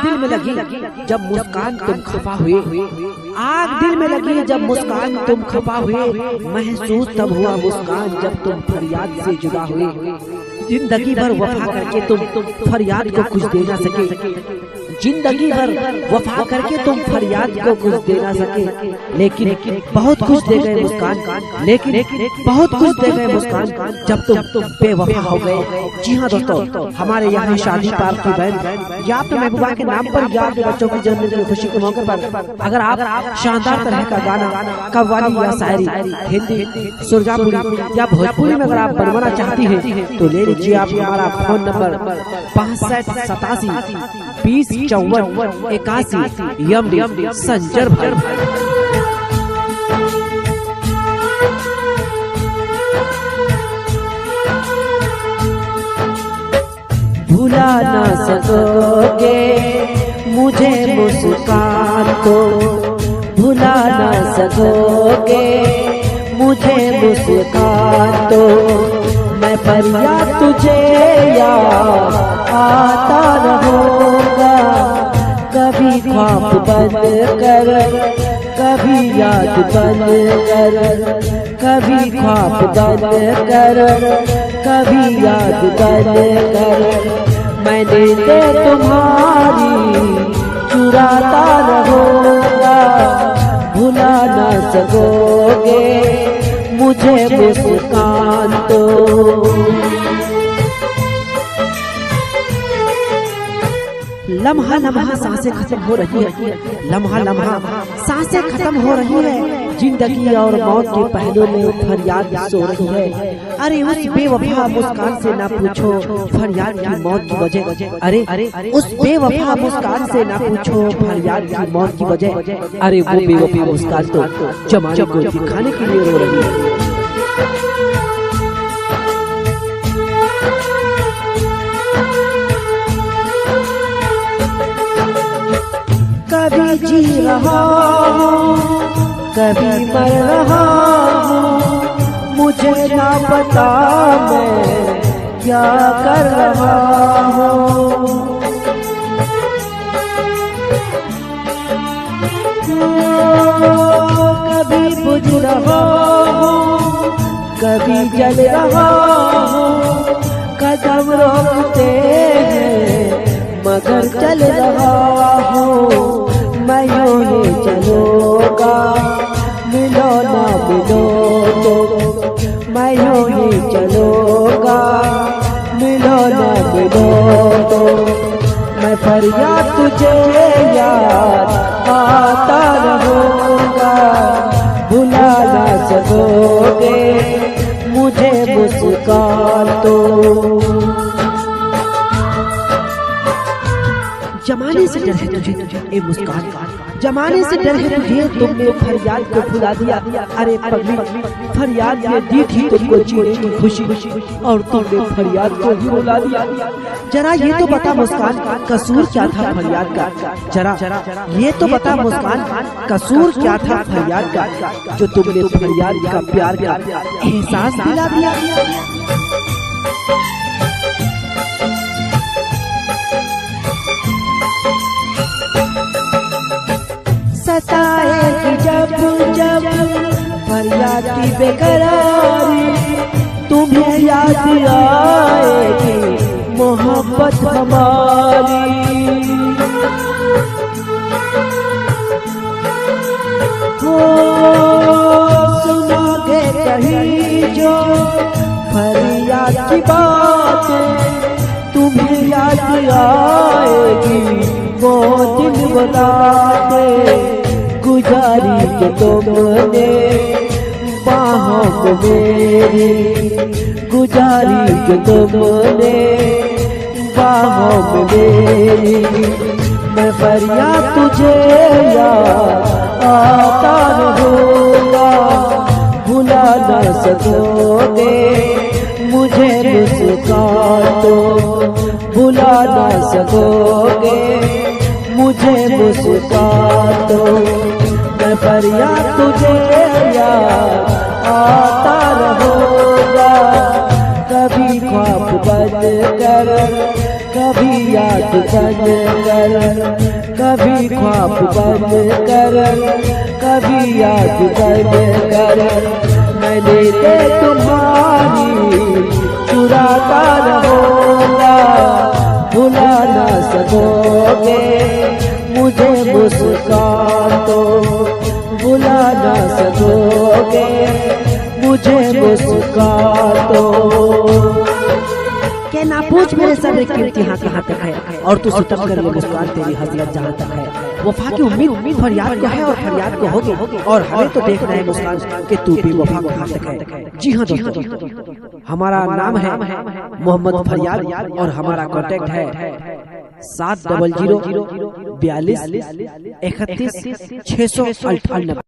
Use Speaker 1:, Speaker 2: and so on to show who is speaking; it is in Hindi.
Speaker 1: दिल में लगी जब मुस्कान तुम खफा हुए, आग दिल में लगी जब मुस्कान तुम खफा हुए, महसूस तब हुआ मुस्कान जब तुम फरियाद से जुदा हुए। जिंदगी भर वफा करके तुम फरियाद को कुछ दे ना सके, जिंदगी भर वफा करके तुम फरियाद को कुछ दे ना सके, लेकिन बहुत कुछ दे गए मुस्कान, लेकिन बहुत कुछ दे गए मुस्कान जब तुम बेवफा हो गए। जी हाँ दोस्तों, हमारे यहाँ शादी पार की बहन या तो महबूबा के नाम पर या अपने बच्चों की जन्मदिन की खुशी के मौके पर अगर आप शानदार तरह का गाना, कव्वाली या शायरी हिंदी, सुरजापुरी या भोजपुरी में अगर आप बनवाना चाहती हैं तो ले लीजिए आप हमारा फोन नंबर 6587205481 यम संजर भाई। भुला ना सकोगे मुझे मुस्कान को, भुला ना सकोगे मुझे मुस्कान तो, मैं फरियाद तुझे याद आता रहूँगा, कभी ख्वाब बन कर, कभी याद बन कर, कभी ख्वाब बन कर, कभी याद बन कर, मैंने दे तुम्हारी चुराता रहूँगा, भुला ना सकोगे मुझे मुस्कान तो। लम्हा लम्हा सांसें खत्म हो रही है, लम्हा लम्हा सांसें खत्म हो रही है, जिंदगी और मौत के पहलू में फरियाद सो रही है। अरे उस बेवफा मुस्कान से ना पूछो फरियाद की मौत की वजह, अरे उस बेवफा मुस्कान से ना पूछो फरियाद की मौत की वजह। अरे वो बेवफा मुस्कान तो जमाने को दिखाने के लिए रो रही है। कभी जी रहा हूँ, कभी मर रहा हूँ, मुझे ना पता मैं क्या कर रहा हूँ। कभी बुझ रहा हूँ, कभी जल रहा हूँ, कदम रोकते हैं मगर चल रहा हूँ, मैं यूं ही चलूँगा मिलो ना मिलो तो, मैं यूं ही चलूँगा मिलो ना मिलो तो, मैं फरियाद तुझे याद आता रहूँगा, भुला ना सकोगे मुझे मुस्कान तो। जमाने से डर है तुझे ए मुस्कान, जमाने से डर है तुझे, तुमने फरियाद को भुला दिया। अरे पगली फरियाद ये दी थी तुमको जीने की खुशी, और तुमने फरियाद को ही रुला दिया। जरा ये तो बता मुस्कान कसूर क्या था फरियाद का, जरा ये तो बता मुस्कान कसूर क्या था फरियाद का, जो तुमने फरियाद का प्यार का एहसास दिला दिया। सताएगी जब जब फरियाद की बेकरारी, तुम्हें याद आएगी मोहब्बत हमारी। हो सुनोगे कहीं जो फरियाद की बातें, तुम्हें याद आएगी वो दिन बुलाते, गुजारी के तुमने बाहों में मेरी, गुजारी के तुमने बाहों में मेरी, मैं फरियाद तुझे याद आता रहूँगा, भुला ना सकोगे मुझे मुस्कान तो, भुला ना सकोगे मुझे मुस्कान तो, मैं फरियाद तुझे याद आता रहूँगा, कभी ख्वाब बन कर, कभी याद बन कर, कभी ख्वाब बन कर, कभी याद बन कर, मैंने ते तुम्हारी चुराता रहूंगा। भुला ना सकोगे मुझे मुस्कान तो, भुला ना सकोगे मुझे मुस्कान तो। के ना पूछ मेरे सब्र की कीमत यहाँ कहाँ तक है, और तू सितम कर ये मुस्कान तेरी हसरत जहाँ तक है। वफा की उम्मीद फरियाद को है और फरियाद को होगी, और हमें तो देखना है मुस्कान कि तू भी वफा कहाँ तक है। जी हाँ दोस्तों, हमारा नाम है मोहम्मद फरियाद और हमारा कॉन्टेक्ट है 7002 42 31 698।